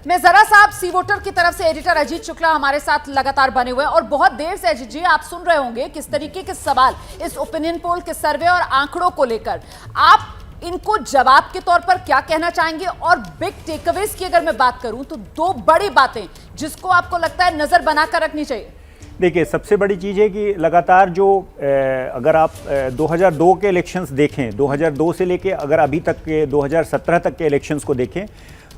मैं जरा सा आप सी वोटर की तरफ से एडिटर अजीत शुक्ला हमारे साथ लगातार बने हुए हैं और बहुत देर से अजीत जी आप सुन रहे होंगे किस तरीके के सवाल इस ओपिनियन पोल के सर्वे और आंकड़ों को लेकर आप इनको जवाब के तौर पर क्या कहना चाहेंगे। और बिग टेकअवेज की अगर मैं बात करूं तो दो बड़ी बातें जिसको आपको लगता है नजर बनाकर रखनी चाहिए। देखिए, सबसे बड़ी चीज़ है कि लगातार जो अगर आप 2002 के इलेक्शंस देखें, 2002 से लेके अगर अभी तक के 2017 तक के इलेक्शंस को देखें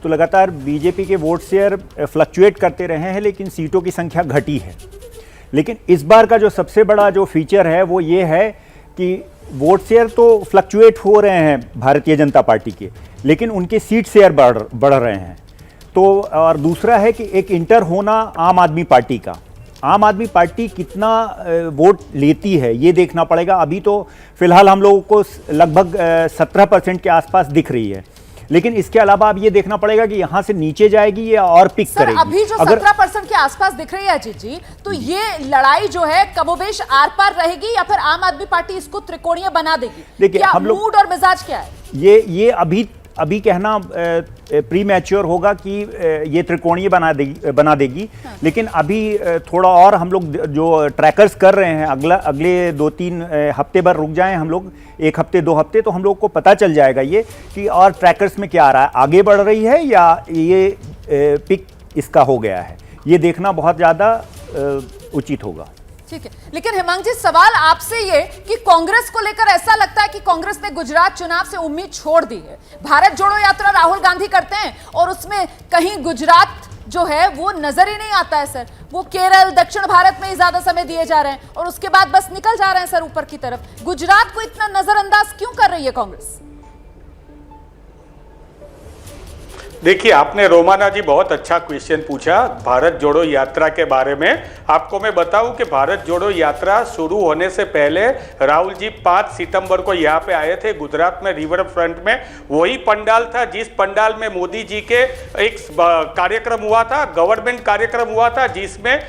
तो लगातार बीजेपी के वोट शेयर फ्लक्चुएट करते रहे हैं, लेकिन सीटों की संख्या घटी है। लेकिन इस बार का जो सबसे बड़ा जो फीचर है वो ये है कि वोट शेयर तो फ्लक्चुएट हो रहे हैं भारतीय जनता पार्टी के, लेकिन उनके सीट शेयर बढ़ रहे हैं। तो और दूसरा है कि एक इंटर होना आम आदमी पार्टी का, आम आदमी पार्टी कितना वोट लेती है ये देखना पड़ेगा। अभी तो फिलहाल हम लोगों को लगभग 17% के आसपास दिख रही है, लेकिन इसके अलावा अब ये देखना पड़ेगा कि यहाँ से नीचे जाएगी या और पिक करेगी। अभी जो 17% के आसपास दिख रही है अजीत जी, तो ये लड़ाई जो है कमोबेश आर पार रहेगी या फिर आम आदमी पार्टी इसको त्रिकोणीय बना देगी? देखिए, हम लोग मूड और मिजाज क्या है? ये अभी कहना प्री मैच्योर होगा कि ये त्रिकोणीय बना देगी। हाँ। लेकिन अभी थोड़ा और हम लोग जो ट्रैकर्स कर रहे हैं, अगले 2-3 हफ्ते भर रुक जाएं हम लोग, 1 हफ्ते 2 हफ्ते, तो हम लोग को पता चल जाएगा ये कि और ट्रैकर्स में क्या आ रहा है, आगे बढ़ रही है या ये पिक इसका हो गया है। ये देखना बहुत ज़्यादा उचित होगा। ठीक है, लेकिन हेमंत जी सवाल आपसे ये कि कांग्रेस को लेकर ऐसा लगता है कि कांग्रेस ने गुजरात चुनाव से उम्मीद छोड़ दी है। भारत जोड़ो यात्रा राहुल गांधी करते हैं और उसमें कहीं गुजरात जो है वो नजर ही नहीं आता है सर। वो केरल दक्षिण भारत में ही ज्यादा समय दिए जा रहे हैं और उसके बाद बस निकल जा रहे हैं सर ऊपर की तरफ। गुजरात को इतना नजरअंदाज क्यों कर रही है कांग्रेस? देखिए, आपने रोमाना जी बहुत अच्छा क्वेश्चन पूछा भारत जोड़ो यात्रा के बारे में। आपको मैं बताऊं कि भारत जोड़ो यात्रा शुरू होने से पहले राहुल जी 5 सितंबर को यहाँ पे आए थे गुजरात में रिवर फ्रंट में। वही पंडाल था जिस पंडाल में मोदी जी के एक कार्यक्रम हुआ था, गवर्नमेंट कार्यक्रम हुआ था, जिसमें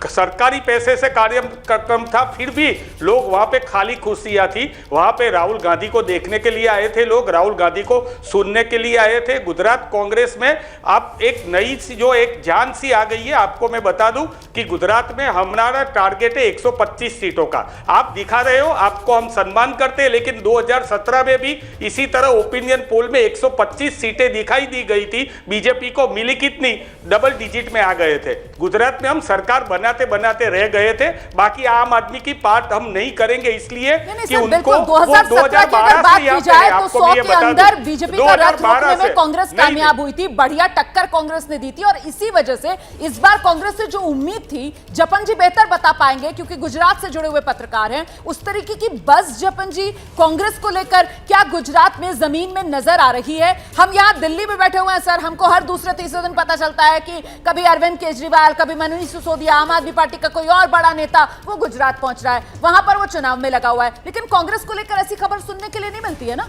सरकारी पैसे से कार्यक्रम था। फिर भी लोग वहां पे खाली खुशियां थी। वहां पे राहुल गांधी को देखने के लिए आए थे लोग, राहुल गांधी को सुनने के लिए आए थे। गुजरात कांग्रेस में अब एक नई सी जो एक जान सी आ गई है। आपको मैं बता दूं कि गुजरात में हमारा टारगेट है 125 सीटों का। आप दिखा रहे हो, आपको हम सम्मान करते हैं, लेकिन 2017 में भी इसी तरह ओपिनियन पोल में 125 सीटें दिखाई दी गई थी। बीजेपी को मिली कितनी? डबल डिजिट में आ गए थे। गुजरात में हम सरकार बनाते बनाते रह गए थे। बाकी आम आदमी की बात हम नहीं करेंगे, इसलिए कि उनको 2017 की अगर बात की जाए तो 100 के अंदर बीजेपी का रथ रोकने में कांग्रेस कामयाब हुई थी। बढ़िया टक्कर कांग्रेस ने दी थी और इसी वजह से इस बार कांग्रेस से जो उम्मीद थी, जपन जी बेहतर बता पाएंगे क्योंकि गुजरात से जुड़े हुए पत्रकार हैं, उस तरीके की बस जपन जी कांग्रेस को लेकर क्या गुजरात में जमीन में नजर आ रही है? हम यहाँ दिल्ली में बैठे हुए हैं सर, हमको हर दूसरे तीसरे दिन पता चलता है कि कभी अरविंद केजरीवाल, कभी मनीष सिसोदिया, आम आदमी पार्टी का कोई और बड़ा नेता वो गुजरात पहुंच रहा है, वहां पर वो चुनाव में लगा हुआ है। लेकिन कांग्रेस को लेकर ऐसी खबर सुनने के लिए नहीं मिलती है ना।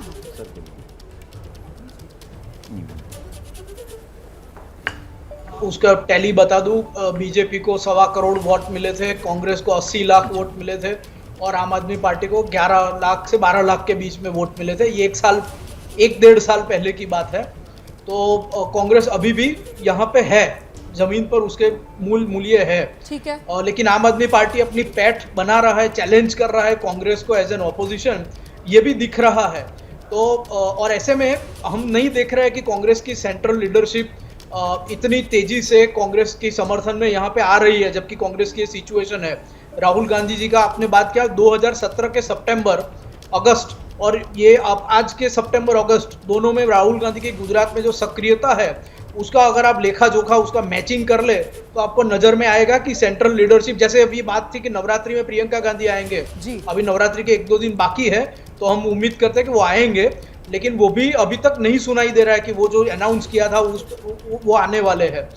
उसका टैली बता दूं, बीजेपी को 1.25 करोड़ वोट मिले थे, कांग्रेस को 80 लाख वोट मिले थे और आम आदमी पार्टी को 11 लाख से 12 लाख के बीच में वोट मिले थे। ये 1-1.5 साल पहले की बात है। तो कांग्रेस अभी भी यहाँ पे है, जमीन पर उसके मूल्य है। ठीक है। लेकिन आम आदमी पार्टी अपनी पैठ बना रहा है, चैलेंज कर रहा है कांग्रेस को एज एन ऑपोजिशन, ये भी दिख रहा है। तो और ऐसे में हम नहीं देख रहे हैं कि कांग्रेस की सेंट्रल लीडरशिप इतनी तेजी से कांग्रेस की समर्थन में यहाँ पे आ रही है, जबकि कांग्रेस की सिचुएशन है। राहुल गांधी जी का आपने बात किया 2017 के सितंबर अगस्त और ये आज के सितंबर अगस्त दोनों में राहुल गांधी की गुजरात में जो सक्रियता है उसका अगर आप लेखा जोखा उसका मैचिंग कर ले तो आपको नजर में आएगा कि सेंट्रल लीडरशिप, जैसे अभी बात थी कि नवरात्रि में प्रियंका गांधी आएंगे जी, अभी नवरात्रि के 1-2 दिन बाकी है तो हम उम्मीद करते हैं कि वो आएंगे, लेकिन वो भी अभी तक नहीं सुनाई दे रहा है कि वो जो अनाउंस किया था वो आने वाले हैं।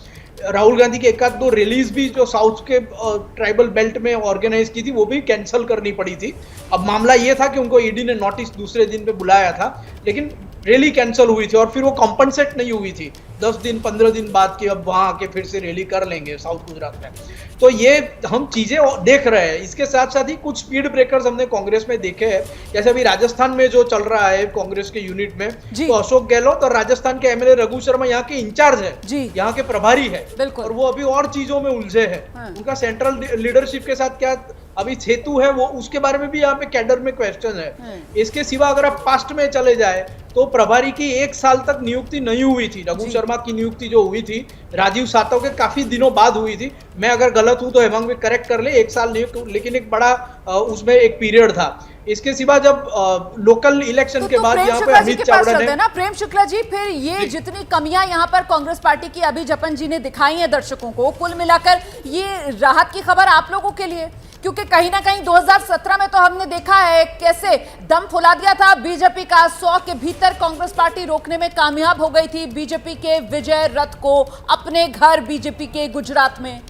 राहुल गांधी की 1-2 रिलीज भी जो साउथ के ट्राइबल बेल्ट में ऑर्गेनाइज की थी वो भी कैंसिल करनी पड़ी थी। अब मामला ये था कि उनको ईडी ने नोटिस दूसरे दिन पे बुलाया था, लेकिन रैली कैंसिल हुई थी और फिर वो कॉम्पनसेट नहीं हुई थी 10 दिन 15 दिन बाद कि अब वहां आके फिर से रैली कर लेंगे साउथ गुजरात में। तो ये हम चीजें देख रहे हैं। इसके साथ साथ ही कुछ स्पीड ब्रेकर्स हमने कांग्रेस में देखे हैं, जैसे अभी राजस्थान में जो चल रहा है कांग्रेस के यूनिट में, तो अशोक गहलोत और राजस्थान के एमएलए रघु शर्मा यहाँ के इंचार्ज है, यहाँ के प्रभारी है, और वो अभी और चीजों में उलझे हैं। उनका सेंट्रल लीडरशिप के साथ क्या अभी सेतु है, वो उसके बारे में भी यहाँ पे कैडर में क्वेश्चन है। इसके सिवा अगर आप पास्ट में चले जाए तो प्रभारी की 1 साल तक नियुक्ति नहीं हुई थी। रघु शर्मा की नियुक्ति जो हुई थी राजीव सातव के काफी दिनों बाद हुई थी। मैं अगर गलत हूं तो हेमंत भी करेक्ट कर ले, 1 साल नियुक्त, लेकिन एक बड़ा उसमें एक पीरियड था। इसके सिवा जब लोकल इलेक्शन के बाद यहाँ पे अमित चावड़ा ने ना, प्रेम शुक्ला जी, फिर ये जितनी कमियां यहाँ पर कांग्रेस पार्टी की अभी जपन जी ने दिखाई हैं दर्शकों को, कुल मिलाकर ये राहत की खबर आप लोगों के लिए, क्योंकि कहीं ना कहीं 2017 में तो हमने देखा है कैसे दम फुला दिया था बीजेपी का। 100 के भीतर कांग्रेस पार्टी रोकने में कामयाब हो गई थी बीजेपी के विजय रथ को अपने घर बीजेपी के गुजरात में।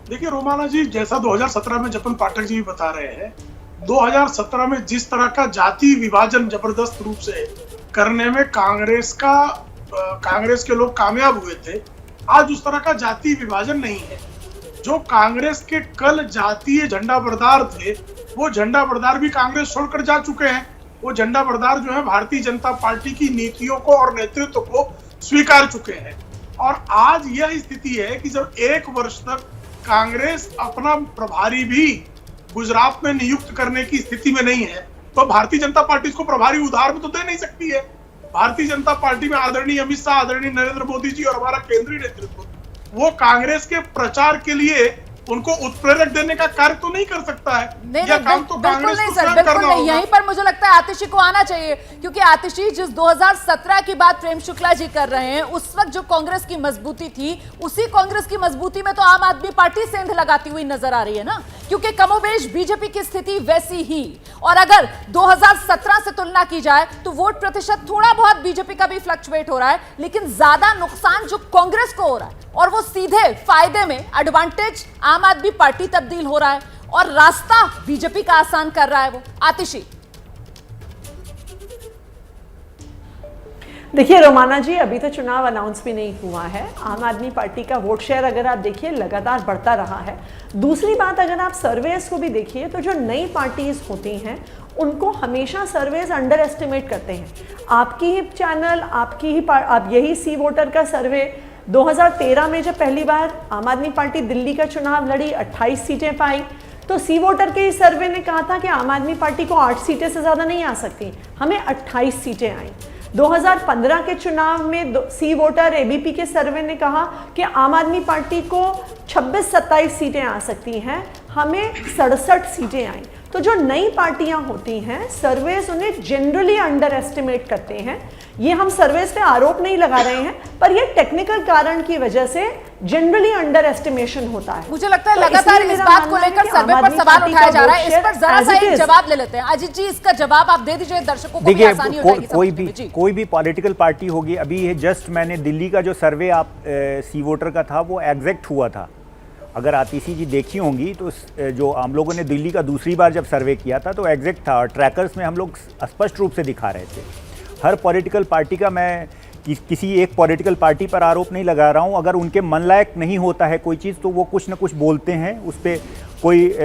देखिए रोमाना जी, जैसा 2017 में जपन पाठक जी भी बता रहे हैं, 2017 में जिस तरह का जाति विभाजन जबरदस्त रूप से करने में कांग्रेस के लोग कामयाब हुए थे, आज उस तरह का जाति विभाजन नहीं है। जो कांग्रेस के कल जातीय झंडा बरदार थे, वो झंडा बरदार भी कांग्रेस छोड़कर जा चुके हैं। वो झंडा बरदार जो है भारतीय जनता पार्टी की नीतियों को और नेतृत्व को स्वीकार चुके हैं। और आज यह स्थिति है कि जब 1 वर्ष तक कांग्रेस अपना प्रभारी भी गुजरात में नियुक्त करने की स्थिति में नहीं है, तो भारतीय जनता पार्टी इसको प्रभारी उधार में तो दे नहीं सकती है। भारतीय जनता पार्टी में आदरणीय अमित शाह, आदरणीय नरेंद्र मोदी जी और हमारा केंद्रीय नेतृत्व, वो कांग्रेस के प्रचार के लिए उनको उत्प्रेरक देने का कार्य तो नहीं कर सकता है। नहीं, काम तो कांग्रेस को स्वयं करना होगा। यहीं पर मुझे लगता है आतिशी को आना चाहिए, क्योंकि आतिशी जिस 2017 की बात प्रेम शुक्ला जी कर रहे हैं, उस वक्त जो कांग्रेस की मजबूती थी, उसी कांग्रेस की मजबूती में तो आम आदमी पार्टी सेंध लगाती हुई नजर आ रही है ना, क्योंकि कमोबेश बीजेपी की स्थिति वैसी ही। और अगर 2017 से तुलना की जाए तो वोट प्रतिशत थोड़ा बहुत बीजेपी का भी फ्लक्चुएट हो रहा है, लेकिन ज्यादा नुकसान जो कांग्रेस को हो रहा है, और वो सीधे फायदे में एडवांटेज आम आदमी पार्टी तब्दील हो रहा है और रास्ता बीजेपी का आसान कर रहा है वो। आतिशी, देखिए रोमाना जी, अभी तो चुनाव अनाउंस भी नहीं हुआ है। आम आदमी पार्टी का वोट शेयर अगर आप देखिए लगातार बढ़ता रहा है। दूसरी बात, अगर आप सर्वेस को भी देखिए तो जो नई पार्टीज होती हैं उनको हमेशा सर्वेस अंडर एस्टिमेट करते हैं। आपकी ही चैनल, आप यही सी वोटर का सर्वे 2013 में जब पहली बार आम आदमी पार्टी दिल्ली का चुनाव लड़ी, 28 सीटें पाई, तो सी वोटर के इस सर्वे ने कहा था कि आम आदमी पार्टी को 8 सीटें से ज़्यादा नहीं आ सकती, हमें 28 सीटें आई। 2015 के चुनाव में सी वोटर एबीपी के सर्वे ने कहा कि आम आदमी पार्टी को 26-27 सीटें आ सकती हैं, हमें 67 सीटें आई। तो जो नई पार्टियां होती हैं, सर्वेस उन्हें जनरली अंडर एस्टिमेट करते हैं। ये हम सर्वेस पे आरोप नहीं लगा रहे हैं, पर ये टेक्निकल कारण की वजह से जनरली अंडर एस्टिमेशन होता है। मुझे लगता है लगातार इस बात को लेकर सर्वे पर सवाल उठाया जा रहा है। इस पर जरा सा एक जवाब ले लेते हैं। अजीत जी, इसका जवाब आप दे दीजिए, दर्शकों को भी आसानी हो जाएगी। कोई भी पॉलिटिकल पार्टी होगी, अभी जस्ट मैंने दिल्ली का जो सर्वे आप सी वोटर का था वो एग्जैक्ट हुआ था। अगर आतिशी जी देखी होंगी तो जो हम लोगों ने दिल्ली का दूसरी बार जब सर्वे किया था तो एग्जैक्ट था, और ट्रैकर्स में हम लोग स्पष्ट रूप से दिखा रहे थे। हर पॉलिटिकल पार्टी का मैं किसी एक पॉलिटिकल पार्टी पर आरोप नहीं लगा रहा हूं। अगर उनके मन लायक नहीं होता है कोई चीज़ तो वो कुछ ना कुछ बोलते हैं, उस पर कोई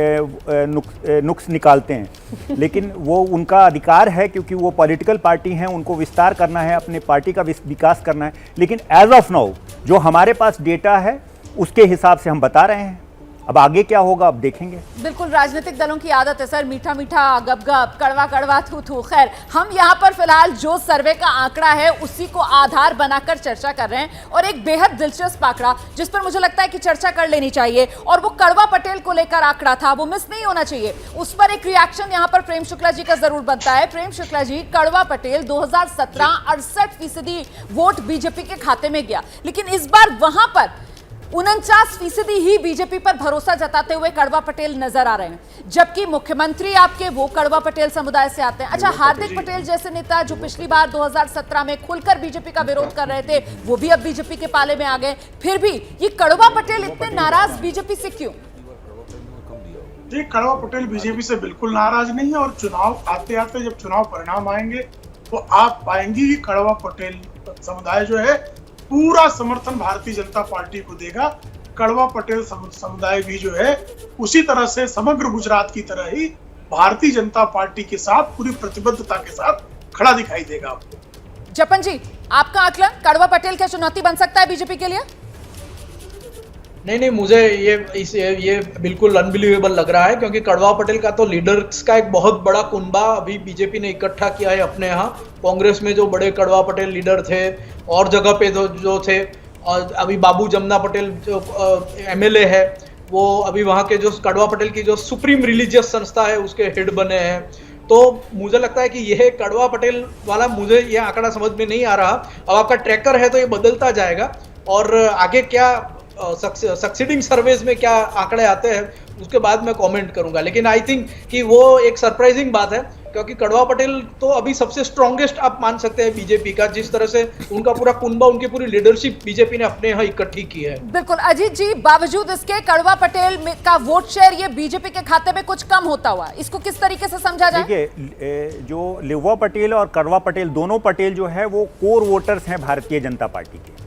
नुक्स निकालते हैं, लेकिन वो उनका अधिकार है, क्योंकि वो पॉलिटिकल पार्टी हैं, उनको विस्तार करना है, अपने पार्टी का विकास करना है। लेकिन एज ऑफ नाउ जो हमारे पास डेटा है उसके हिसाब से हम बता रहे हैं। अब आगे क्या होगा अब देखेंगे। बिल्कुल, राजनीतिक दलों की आदत है सर, मीठा मीठा गप-गप, कड़वा कड़वा थू थू। खैर, हम यहाँ पर फिलहाल जो सर्वे का आंकड़ा है उसी को आधार बनाकर चर्चा कर रहे हैं, और एक बेहद दिलचस्प आंकड़ा जिस पर मुझे लगता है कि चर्चा कर लेनी चाहिए, और वो कड़वा पटेल को लेकर आंकड़ा था, वो मिस नहीं होना चाहिए। उस पर एक रिएक्शन यहाँ पर प्रेम शुक्ला जी का जरूर बनता है। प्रेम शुक्ला जी, कड़वा पटेल 2017 68% वोट बीजेपी के खाते में गया, लेकिन इस बार वहां पर 49% ही बीजेपी पर भरोसा जताते हुए कड़वा पटेल नजर आ रहे हैं, जबकि मुख्यमंत्री आपके वो कड़वा पटेल समुदाय से आते हैं। अच्छा, हार्दिक पटेल जैसे नेता जो पिछली बार 2017 में खुलकर बीजेपी का विरोध कर रहे थे, वो भी अब बीजेपी के पाले में आ गए। फिर भी ये कड़वा पटेल इतने नाराज बीजेपी से क्यों? जी, कड़वा पटेल बीजेपी से बिल्कुल नाराज नहीं है और चुनाव आते आते जब चुनाव परिणाम आएंगे तो आप पाएंगे कि कड़वा पटेल समुदाय जो है पूरा समर्थन भारतीय जनता पार्टी को देगा। कड़वा पटेल समुदाय भी जो है उसी तरह से समग्र गुजरात की तरह ही भारतीय जनता पार्टी के साथ पूरी प्रतिबद्धता के साथ खड़ा दिखाई देगा आपको। जपन जी, आपका आकलन, कड़वा पटेल क्या चुनौती बन सकता है बीजेपी के लिए? नहीं, मुझे ये बिल्कुल अनबिलीवेबल लग रहा है, क्योंकि कड़वा पटेल का तो लीडर्स का एक बहुत बड़ा कुनबा अभी बीजेपी ने इकट्ठा किया है अपने यहाँ। कांग्रेस में जो बड़े कड़वा पटेल लीडर थे और जगह पे जो थे, और अभी बाबू जमुना पटेल जो एमएलए है, वो अभी वहाँ के जो कड़वा पटेल की जो सुप्रीम रिलीजियस संस्था है उसके हेड बने हैं। तो मुझे लगता है कि यह कड़वा पटेल वाला, मुझे यह आंकड़ा समझ में नहीं आ रहा। अब आपका ट्रैकर है तो ये बदलता जाएगा और आगे क्या सक्सीडिंग सर्वेज में क्या आंकड़े आते हैं उसके बाद मैं कमेंट करूंगा। लेकिन आई थिंक कि वो एक सरप्राइजिंग बात है, क्योंकि कड़वा पटेल तो अभी सबसे स्ट्रॉन्गेस्ट आप मान सकते हैं बीजेपी का, जिस तरह से उनका पूरा कुनबा, उनकी पूरी लीडरशिप बीजेपी ने अपने यहाँ इकट्ठी की है। बिल्कुल अजीत जी, बावजूद इसके कड़वा पटेल का वोट शेयर ये बीजेपी के खाते में कुछ कम होता हुआ, इसको किस तरीके से समझा जाए? देखिए, जो लिवा पटेल और कड़वा पटेल, दोनों पटेल जो है वो कोर वोटर्स हैं भारतीय जनता पार्टी के।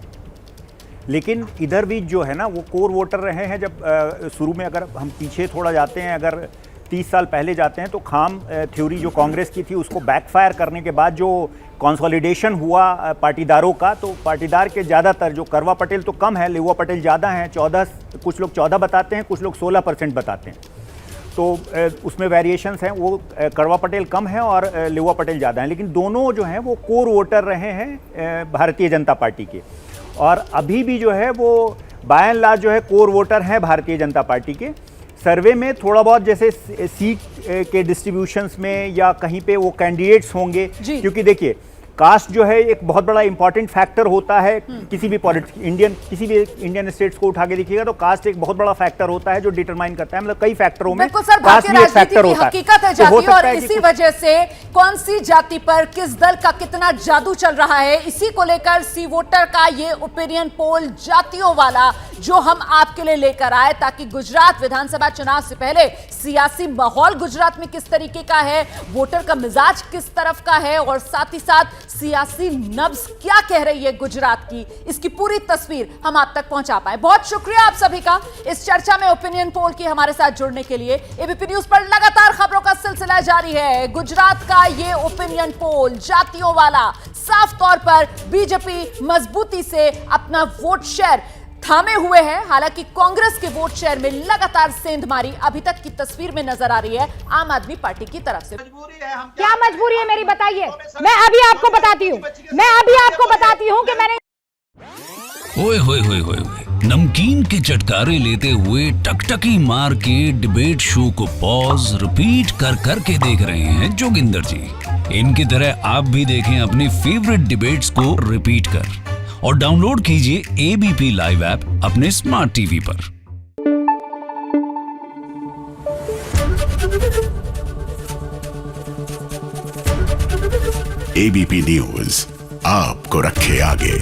लेकिन इधर भी जो है ना वो कोर वोटर रहे हैं। जब शुरू में अगर हम पीछे थोड़ा जाते हैं, अगर 30 साल पहले जाते हैं, तो खाम थ्योरी जो कांग्रेस की थी उसको बैकफायर करने के बाद जो कंसोलिडेशन हुआ पाटीदारों का, तो पाटीदार के ज़्यादातर, जो करवा पटेल तो कम है, लिवा पटेल ज़्यादा हैं, 14, कुछ लोग 14 बताते हैं, कुछ लोग 16% बताते हैं। तो उसमें वेरिएशंस हैं। वो करवा पटेल कम है और लिवा पटेल ज़्यादा हैं, लेकिन दोनों जो हैं वो कोर वोटर रहे हैं भारतीय जनता पार्टी के। और अभी भी जो है वो बाय एंड लार्ज जो है कोर वोटर हैं भारतीय जनता पार्टी के। सर्वे में थोड़ा बहुत जैसे सीट के डिस्ट्रीब्यूशंस में या कहीं पे वो कैंडिडेट्स होंगे, क्योंकि देखिए कास्ट जो है एक बहुत बड़ा इंपॉर्टेंट फैक्टर होता है किसी भी किसी भी इंडियन स्टेट्स को उठा के देखिएगा तो कास्ट एक बहुत बड़ा फैक्टर होता है जो डिटरमाइन करता है, मतलब कई फैक्टरों में कास्ट भी एक फैक्टर होता है। हकीकत है जाति, और इसी वजह से कौन सी जाति पर किस दल का कितना जादू चल रहा है, इसी को लेकर सी वोटर का ये ओपिनियन पोल जातियों वाला जो हम आपके लिए लेकर आए, ताकि गुजरात विधानसभा चुनाव से पहले सियासी माहौल गुजरात में किस तरीके का है, वोटर का मिजाज किस तरफ का है, और साथ ही साथ सियासी नब्ज क्या कह रही है गुजरात की, इसकी पूरी तस्वीर हम आप तक पहुंचा पाए। बहुत शुक्रिया आप सभी का इस चर्चा में ओपिनियन पोल की हमारे साथ जुड़ने के लिए। एबीपी न्यूज पर लगातार खबरों का सिलसिला जारी है। गुजरात का ये ओपिनियन पोल जातियों वाला साफ तौर पर बीजेपी मजबूती से अपना वोट शेयर थामे हुए हैं। हालांकि कांग्रेस के वोट शेयर में लगातार सेंधमारी अभी तक की तस्वीर में नजर आ रही है आम आदमी पार्टी की तरफ से। क्या मजबूरी है मेरी, बताइए। मैं अभी आपको बताती हूँ कि मैंने ओए होए होए होए नमकीन के चटकारे लेते हुए टकटकी मार के डिबेट शो को पॉज रिपीट कर करके देख रहे हैं जोगिंदर जी। इनकी तरह आप भी देखें अपने फेवरेट डिबेट्स को रिपीट कर, और डाउनलोड कीजिए एबीपी लाइव ऐप अपने स्मार्ट टीवी पर। एबीपी न्यूज आपको रखे आगे।